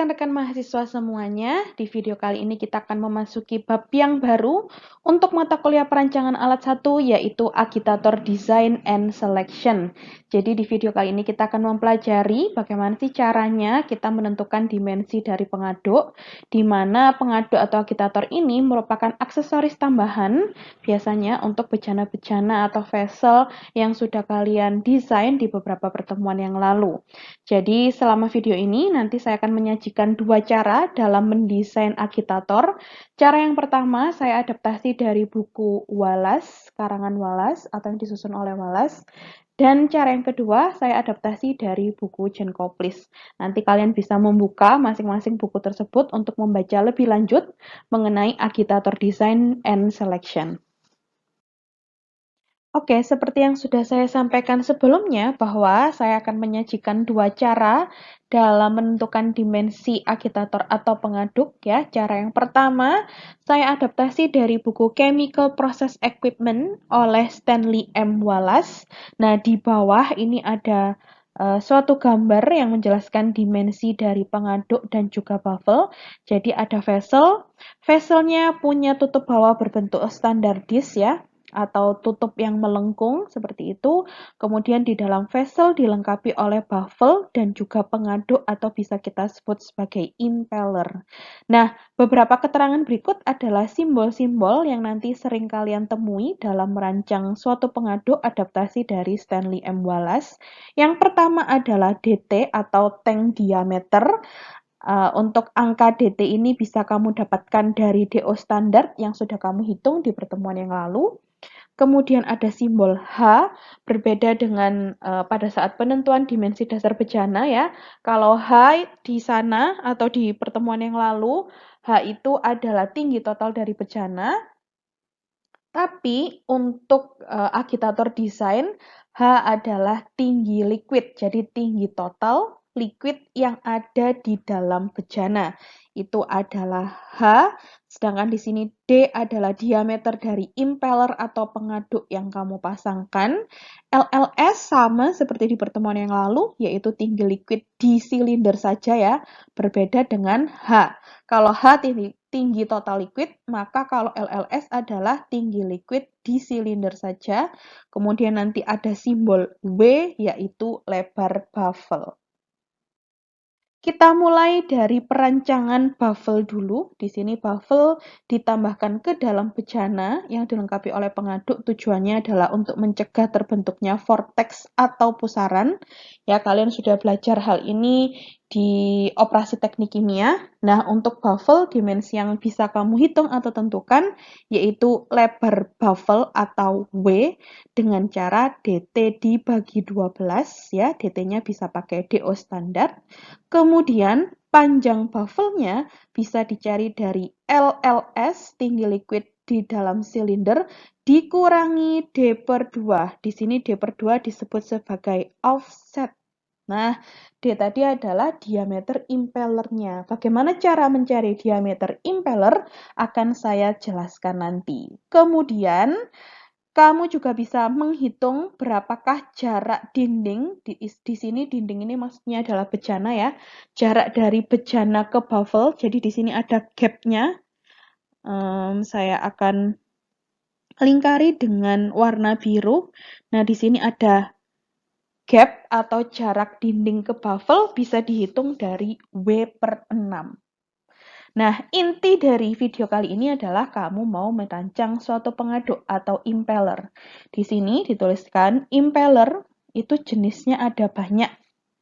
rekan-rekan mahasiswa semuanya, di video kali ini kita akan memasuki bab yang baru untuk mata kuliah perancangan alat 1 yaitu Agitator Design and Selection. Jadi di video kali ini kita akan mempelajari bagaimana sih caranya kita menentukan dimensi dari pengaduk, di mana pengaduk atau agitator ini merupakan aksesoris tambahan biasanya untuk bejana-bejana atau vessel yang sudah kalian desain di beberapa pertemuan yang lalu. Jadi selama video ini nanti saya akan menyajikan dua cara dalam mendesain agitator. Cara yang pertama saya adaptasi dari buku Wallace, karangan Wallace atau yang disusun oleh Wallace. Dan cara yang kedua saya adaptasi dari buku John Coplis. Nanti kalian bisa membuka masing-masing buku tersebut untuk membaca lebih lanjut mengenai agitator design and selection. Oke, seperti yang sudah saya sampaikan sebelumnya bahwa saya akan menyajikan dua cara dalam menentukan dimensi agitator atau pengaduk ya. Cara yang pertama, saya adaptasi dari buku Chemical Process Equipment oleh Stanley M. Wallace. Nah, di bawah ini ada suatu gambar yang menjelaskan dimensi dari pengaduk dan juga baffle. Jadi ada vessel. Vesselnya punya tutup bawah berbentuk standardis ya, atau tutup yang melengkung seperti itu. Kemudian di dalam vessel dilengkapi oleh baffle dan juga pengaduk atau bisa kita sebut sebagai impeller. Nah, beberapa keterangan berikut adalah simbol-simbol yang nanti sering kalian temui dalam merancang suatu pengaduk adaptasi dari Stanley M. Wallace. Yang pertama adalah DT atau tank diameter. Untuk angka DT ini bisa kamu dapatkan dari DO standar yang sudah kamu hitung di pertemuan yang lalu. Kemudian ada simbol H, berbeda dengan pada saat penentuan dimensi dasar bejana ya. Kalau H di sana atau di pertemuan yang lalu, H itu adalah tinggi total dari bejana. Tapi untuk agitator desain, H adalah tinggi liquid, jadi tinggi total liquid yang ada di dalam bejana. Itu adalah H, sedangkan di sini D adalah diameter dari impeller atau pengaduk yang kamu pasangkan. LLS sama seperti di pertemuan yang lalu, yaitu tinggi liquid di silinder saja ya, berbeda dengan H. Kalau H tinggi total liquid, maka kalau LLS adalah tinggi liquid di silinder saja. Kemudian nanti ada simbol W, yaitu lebar baffle. Kita mulai dari perancangan baffle dulu. Di sini baffle ditambahkan ke dalam bejana yang dilengkapi oleh pengaduk. Tujuannya adalah untuk mencegah terbentuknya vortex atau pusaran. Ya, kalian sudah belajar hal ini di operasi teknik kimia. Nah, untuk baffle, dimensi yang bisa kamu hitung atau tentukan yaitu lebar baffle atau W dengan cara DT dibagi 12 ya. DT-nya bisa pakai DO standar. Kemudian panjang baffle-nya bisa dicari dari LLS, tinggi liquid di dalam silinder, dikurangi D per 2. Di sini D per 2 disebut sebagai offset. Nah, D tadi adalah diameter impellernya. Bagaimana cara mencari diameter impeller akan saya jelaskan nanti. Kemudian, kamu juga bisa menghitung berapakah jarak dinding. Di sini dinding ini maksudnya adalah bejana ya. Jarak dari bejana ke baffle. Jadi di sini ada gap-nya. Saya akan lingkari dengan warna biru. Nah, di sini ada gap atau jarak dinding ke baffle bisa dihitung dari W per 6. Nah, inti dari video kali ini adalah kamu mau merancang suatu pengaduk atau impeller. Di sini dituliskan impeller itu jenisnya ada banyak.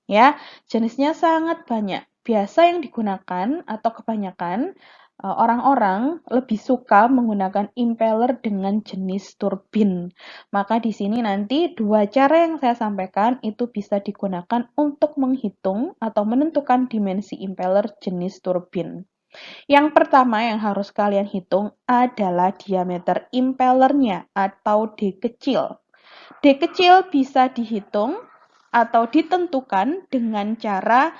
Ya, jenisnya sangat banyak. Biasa yang digunakan atau kebanyakan orang-orang lebih suka menggunakan impeller dengan jenis turbin. Maka di sini nanti dua cara yang saya sampaikan itu bisa digunakan untuk menghitung atau menentukan dimensi impeller jenis turbin. Yang pertama yang harus kalian hitung adalah diameter impellernya atau D kecil. D kecil bisa dihitung atau ditentukan dengan cara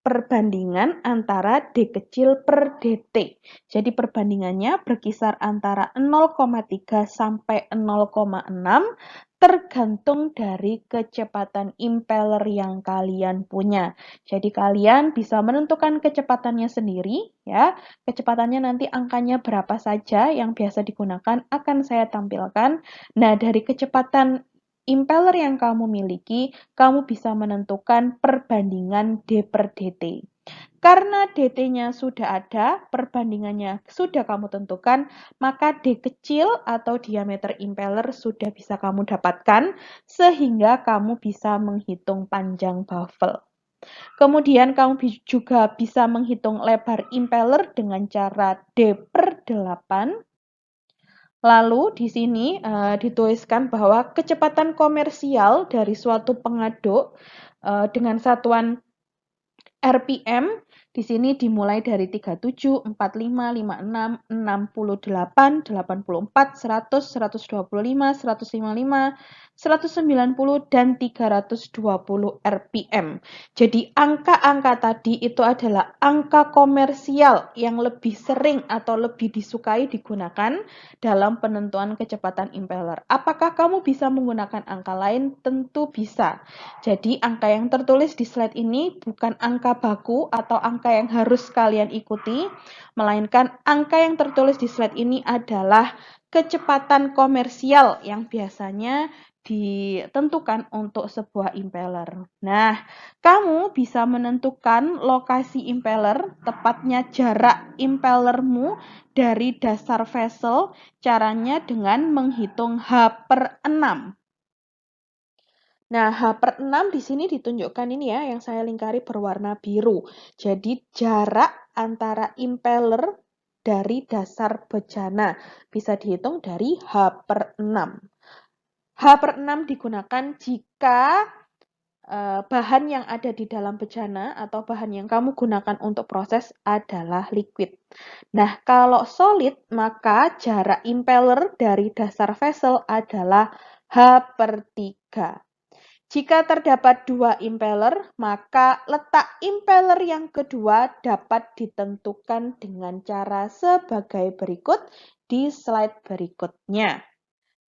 perbandingan antara D kecil per DT. Jadi perbandingannya berkisar antara 0,3 sampai 0,6. tergantung dari kecepatan impeller yang kalian punya. Jadi kalian bisa menentukan kecepatannya sendiri ya. Kecepatannya nanti angkanya berapa saja yang biasa digunakan akan saya tampilkan. Nah, dari kecepatan impeller yang kamu miliki, kamu bisa menentukan perbandingan D per dt. Karena dt-nya sudah ada, perbandingannya sudah kamu tentukan, maka D kecil atau diameter impeller sudah bisa kamu dapatkan, sehingga kamu bisa menghitung panjang baffle. Kemudian kamu juga bisa menghitung lebar impeller dengan cara D per 8. Lalu di sini dituliskan bahwa kecepatan komersial dari suatu pengaduk dengan satuan RPM di sini dimulai dari 37, 45, 56, 68, 84, 100, 125, 155, 190, dan 320 RPM. Jadi angka-angka tadi itu adalah angka komersial yang lebih sering atau lebih disukai digunakan dalam penentuan kecepatan impeller. Apakah kamu bisa menggunakan angka lain? Tentu bisa. Jadi angka yang tertulis di slide ini bukan angka baku atau angka yang harus kalian ikuti, melainkan angka yang tertulis di slide ini adalah kecepatan komersial yang biasanya ditentukan untuk sebuah impeller. Nah, kamu bisa menentukan lokasi impeller, tepatnya jarak impellermu dari dasar vessel, caranya dengan menghitung H per 6. Nah, H per 6 di sini ditunjukkan ini ya, yang saya lingkari berwarna biru. Jadi, jarak antara impeller dari dasar bejana bisa dihitung dari H per 6. H per 6 digunakan jika bahan yang ada di dalam bejana atau bahan yang kamu gunakan untuk proses adalah liquid. Nah, kalau solid, maka jarak impeller dari dasar vessel adalah H per 3. Jika terdapat dua impeller, maka letak impeller yang kedua dapat ditentukan dengan cara sebagai berikut di slide berikutnya.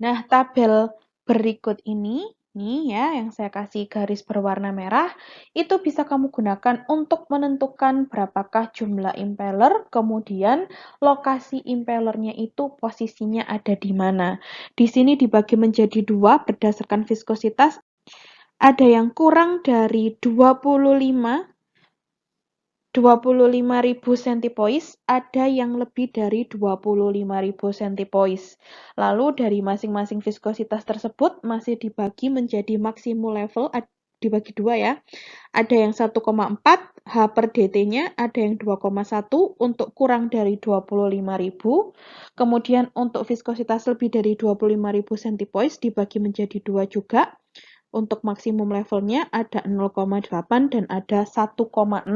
Nah, tabel berikut ini, nih ya, yang saya kasih garis berwarna merah, itu bisa kamu gunakan untuk menentukan berapakah jumlah impeller, kemudian lokasi impellernya itu posisinya ada di mana. Di sini dibagi menjadi dua berdasarkan viskositas. Ada yang kurang dari 25.000 centipoise, ada yang lebih dari 25.000 centipoise. Lalu dari masing-masing viskositas tersebut masih dibagi menjadi maksimum level, dibagi dua ya. Ada yang 1,4 H per dt-nya, ada yang 2,1 untuk kurang dari 25.000. Kemudian untuk viskositas lebih dari 25.000 centipoise dibagi menjadi dua juga. Untuk maksimum levelnya ada 0,8 dan ada 1,6.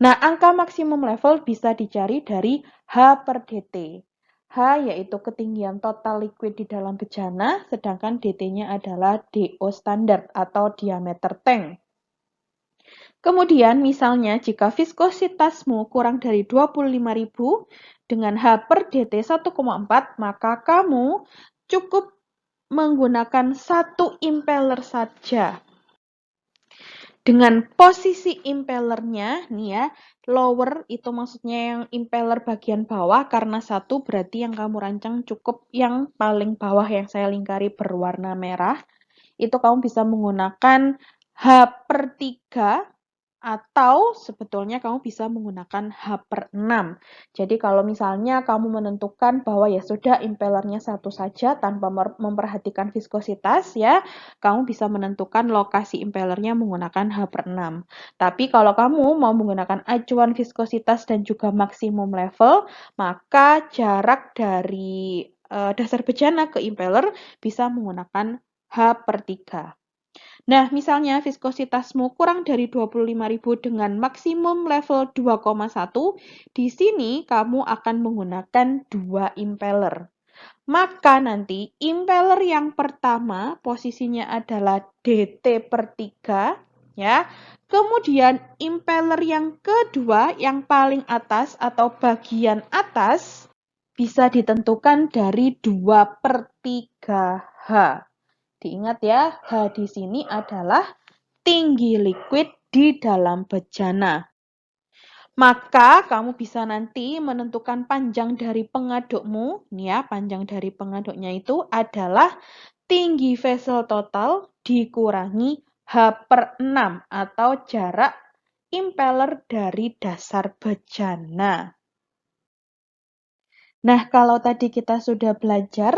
Nah, angka maksimum level bisa dicari dari H per dt. H yaitu ketinggian total liquid di dalam bejana, sedangkan dt-nya adalah DO standar atau diameter tank. Kemudian misalnya jika viskositasmu kurang dari 25.000 dengan H per dt 1,4, maka kamu cukup menggunakan satu impeller saja. Dengan posisi impellernya, nih ya, lower itu maksudnya yang impeller bagian bawah, karena satu berarti yang kamu rancang cukup yang paling bawah yang saya lingkari berwarna merah. Itu kamu bisa menggunakan H per 3 atau sebetulnya kamu bisa menggunakan H per 6. Jadi kalau misalnya kamu menentukan bahwa ya sudah impellernya satu saja tanpa memperhatikan viskositas ya, kamu bisa menentukan lokasi impellernya menggunakan H per 6. Tapi kalau kamu mau menggunakan acuan viskositas dan juga maksimum level, maka jarak dari dasar bejana ke impeller bisa menggunakan H per 3. Nah, misalnya viskositasmu kurang dari 25.000 dengan maksimum level 2,1, di sini kamu akan menggunakan dua impeller. Maka nanti impeller yang pertama posisinya adalah dt per 3, ya. Kemudian impeller yang kedua yang paling atas atau bagian atas bisa ditentukan dari 2 per 3H. Diingat ya, H di sini adalah tinggi liquid di dalam bejana. Maka kamu bisa nanti menentukan panjang dari pengadukmu. Nih ya, panjang dari pengaduknya itu adalah tinggi vessel total dikurangi H/6 atau jarak impeller dari dasar bejana. Nah, kalau tadi kita sudah belajar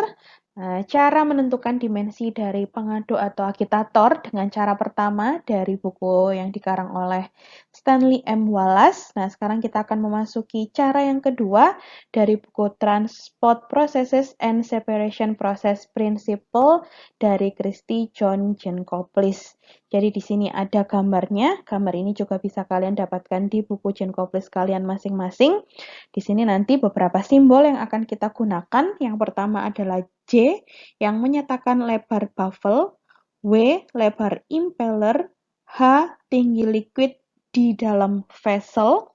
cara menentukan dimensi dari pengaduk atau agitator dengan cara pertama dari buku yang dikarang oleh Stanley M. Wallace. Nah, sekarang kita akan memasuki cara yang kedua dari buku Transport Processes and Separation Process Principle dari Christy John Jankowicz. Jadi di sini ada gambarnya. Gambar ini juga bisa kalian dapatkan di buku Jankowicz kalian masing-masing. Di sini nanti beberapa simbol yang akan kita gunakan. Yang pertama adalah J yang menyatakan lebar baffle, W lebar impeller, H tinggi liquid di dalam vessel,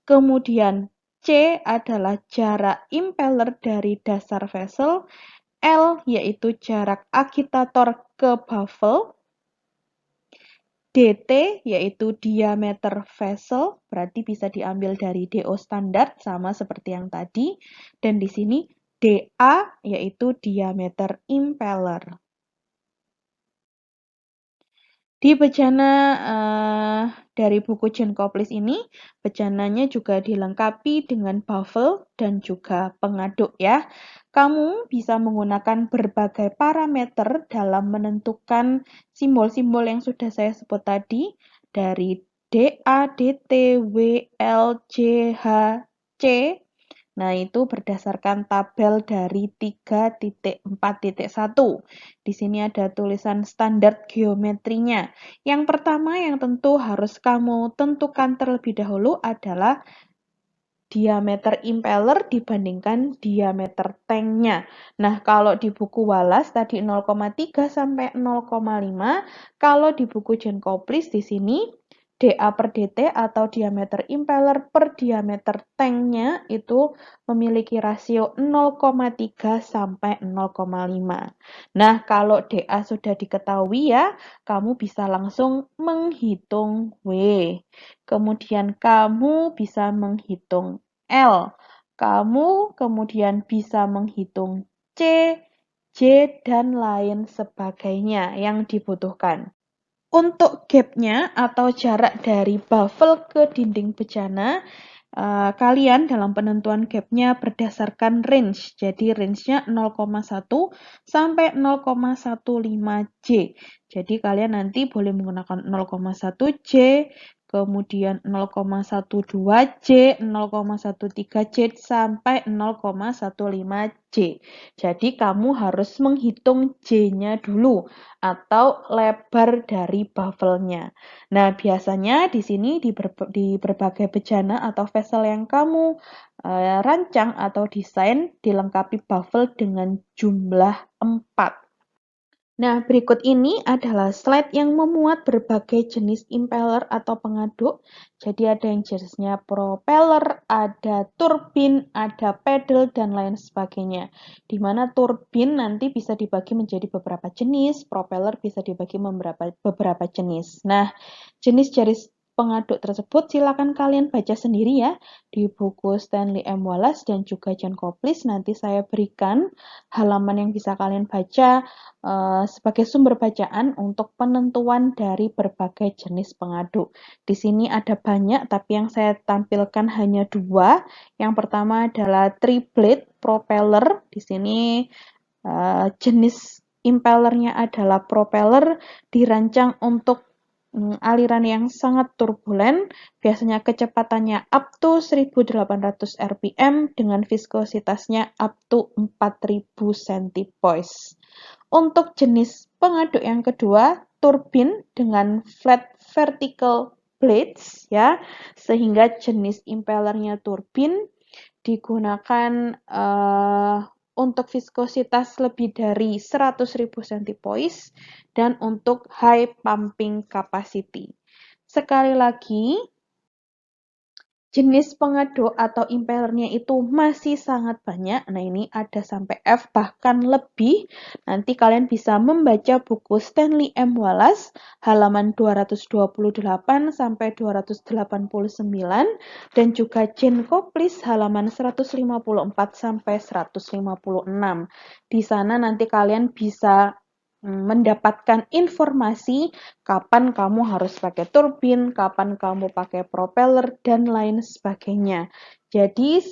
kemudian C adalah jarak impeller dari dasar vessel, L yaitu jarak agitator ke baffle, dt yaitu diameter vessel, berarti bisa diambil dari DO standar sama seperti yang tadi, dan di sini dA yaitu diameter impeller. Di bejana dari buku Jankowicz ini, bejananya juga dilengkapi dengan baffle dan juga pengaduk ya. Kamu bisa menggunakan berbagai parameter dalam menentukan simbol-simbol yang sudah saya sebut tadi, dari dA, dt, W, L, J, H, C. Nah, itu berdasarkan tabel dari 3.4.1. Di sini ada tulisan standar geometrinya. Yang pertama yang tentu harus kamu tentukan terlebih dahulu adalah diameter impeller dibandingkan diameter tanknya. Nah, kalau di buku Wallace tadi 0,3 sampai 0,5, kalau di buku Jankowicz di sini dA per dt atau diameter impeller per diameter tanknya itu memiliki rasio 0,3 sampai 0,5. Nah, kalau dA sudah diketahui ya, kamu bisa langsung menghitung W. Kemudian kamu bisa menghitung L. Kamu kemudian bisa menghitung C, J, dan lain sebagainya yang dibutuhkan. Untuk gap-nya atau jarak dari baffle ke dinding bejana, kalian dalam penentuan gap-nya berdasarkan range. Jadi range-nya 0,1 sampai 0,15 J. Jadi kalian nanti boleh menggunakan 0,1 J, kemudian 0,12 J, 0,13 J, sampai 0,15 J. Jadi kamu harus menghitung J-nya dulu atau lebar dari baffle-nya. Nah, biasanya di sini di berbagai bejana atau vessel yang kamu rancang atau desain dilengkapi baffle dengan jumlah 4. Nah, berikut ini adalah slide yang memuat berbagai jenis impeller atau pengaduk. Jadi ada yang jenisnya propeller, ada turbin, ada pedal, dan lain sebagainya. Di mana turbin nanti bisa dibagi menjadi beberapa jenis, propeller bisa dibagi beberapa jenis. Nah, jenis-jenis pengaduk tersebut silakan kalian baca sendiri ya di buku Stanley M. Wallace dan juga Jankowicz. Nanti saya berikan halaman yang bisa kalian baca sebagai sumber bacaan untuk penentuan dari berbagai jenis pengaduk. Di sini ada banyak, tapi yang saya tampilkan hanya 2. Yang pertama adalah triplet propeller. Di sini jenis impellernya adalah propeller dirancang untuk aliran yang sangat turbulen, biasanya kecepatannya up to 1800 rpm dengan viskositasnya up to 4000 centipoise. Untuk jenis pengaduk yang kedua, turbin dengan flat vertical blades ya, sehingga jenis impellernya turbin digunakan untuk viskositas lebih dari 100.000 centipoise dan untuk high pumping capacity. Sekali lagi, Jenis pengaduk atau impellernya itu masih sangat banyak. Nah, ini ada sampai F bahkan lebih. Nanti kalian bisa membaca buku Stanley M. Wallace halaman 228 sampai 289 dan juga Jane Copley halaman 154 sampai 156. Di sana nanti kalian bisa mendapatkan informasi kapan kamu harus pakai turbin, kapan kamu pakai propeller, dan lain sebagainya. Jadi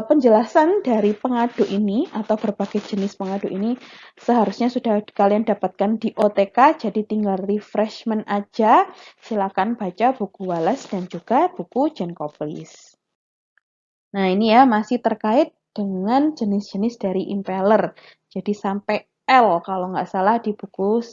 penjelasan dari pengaduk ini atau berbagai jenis pengaduk ini seharusnya sudah kalian dapatkan di OTK, jadi tinggal refreshment aja. Silakan baca buku Wallace dan juga buku Jane Copley. Nah, ini ya masih terkait dengan jenis-jenis dari impeller. Jadi sampai L kalau nggak salah di buku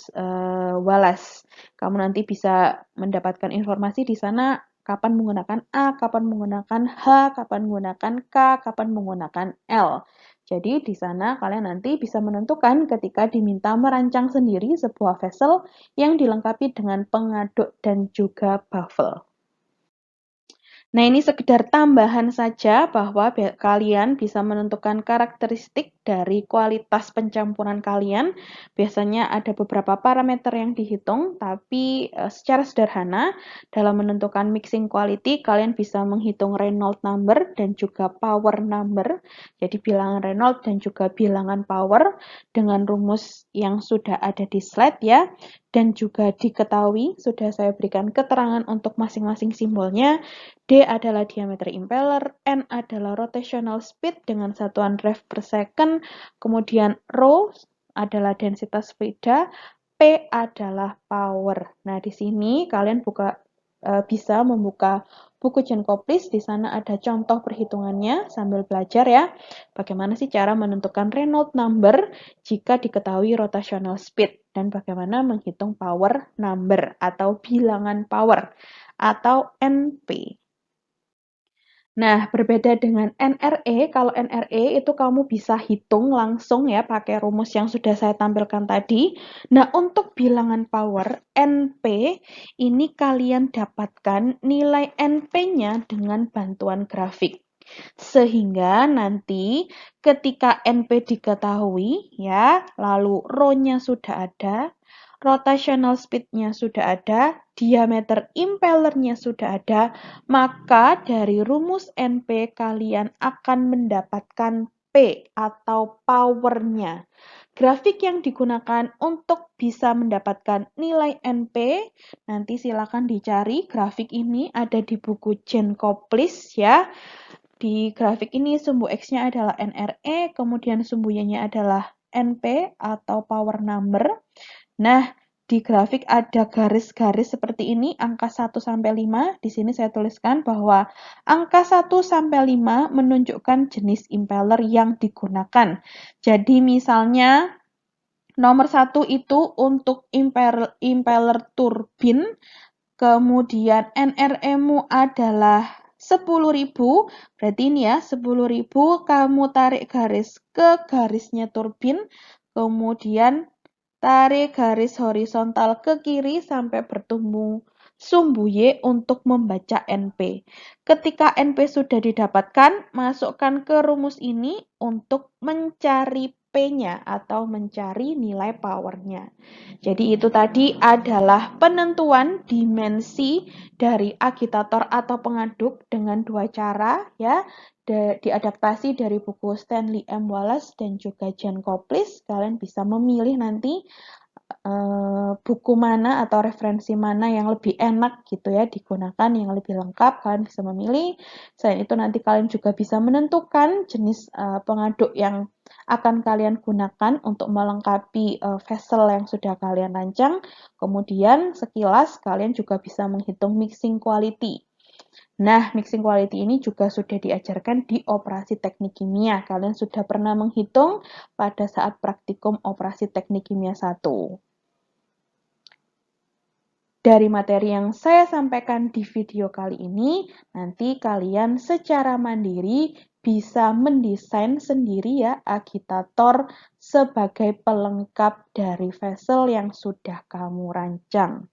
Wallace. Kamu nanti bisa mendapatkan informasi di sana kapan menggunakan A, kapan menggunakan H, kapan menggunakan K, kapan menggunakan L. Jadi di sana kalian nanti bisa menentukan ketika diminta merancang sendiri sebuah vessel yang dilengkapi dengan pengaduk dan juga baffle. Nah, ini sekedar tambahan saja bahwa kalian bisa menentukan karakteristik dari kualitas pencampuran kalian. Biasanya ada beberapa parameter yang dihitung, tapi secara sederhana dalam menentukan mixing quality, kalian bisa menghitung Reynolds number dan juga power number. Jadi bilangan Reynolds dan juga bilangan power dengan rumus yang sudah ada di slide ya. Dan juga diketahui, sudah saya berikan keterangan untuk masing-masing simbolnya. D adalah diameter impeller, N adalah rotational speed dengan satuan rev per second, kemudian rho adalah densitas fluida, P adalah power. Nah, di sini kalian bisa membuka buku Jane Copley, di sana ada contoh perhitungannya sambil belajar ya. Bagaimana sih cara menentukan Reynolds number jika diketahui rotational speed dan bagaimana menghitung power number atau bilangan power atau NP. Nah, berbeda dengan NRE, kalau NRE itu kamu bisa hitung langsung ya pakai rumus yang sudah saya tampilkan tadi. Nah, untuk bilangan power NP, ini kalian dapatkan nilai NP-nya dengan bantuan grafik. Sehingga nanti ketika NP diketahui ya, lalu rho-nya sudah ada, rotational speed-nya sudah ada, diameter impellernya sudah ada, maka dari rumus NP kalian akan mendapatkan P atau power-nya. Grafik yang digunakan untuk bisa mendapatkan nilai NP, nanti silakan dicari. Grafik ini ada di buku Jane Copley ya. Di grafik ini sumbu X-nya adalah NRE, kemudian sumbu Y-nya adalah NP atau power number. Nah, di grafik ada garis-garis seperti ini, angka 1 sampai 5. Di sini saya tuliskan bahwa angka 1 sampai 5 menunjukkan jenis impeller yang digunakan. Jadi misalnya nomor 1 itu untuk impeller turbin, kemudian NRE-mu adalah 10.000, berarti ini ya 10.000 kamu tarik garis ke garisnya turbin, kemudian tarik garis horizontal ke kiri sampai bertemu sumbu Y untuk membaca NP. Ketika NP sudah didapatkan, masukkan ke rumus ini untuk mencari P-nya atau mencari nilai powernya. Jadi itu tadi adalah penentuan dimensi dari agitator atau pengaduk dengan dua cara ya. Diadaptasi dari buku Stanley M. Wallace dan juga Jane Copley. Kalian bisa memilih nanti buku mana atau referensi mana yang lebih enak gitu ya digunakan, yang lebih lengkap kalian bisa memilih. Selain itu nanti kalian juga bisa menentukan jenis pengaduk yang akan kalian gunakan untuk melengkapi vessel yang sudah kalian rancang. Kemudian sekilas kalian juga bisa menghitung mixing quality. Nah, mixing quality ini juga sudah diajarkan di operasi teknik kimia. Kalian sudah pernah menghitung pada saat praktikum operasi teknik kimia 1. Dari materi yang saya sampaikan di video kali ini, nanti kalian secara mandiri bisa mendesain sendiri ya agitator sebagai pelengkap dari vessel yang sudah kamu rancang.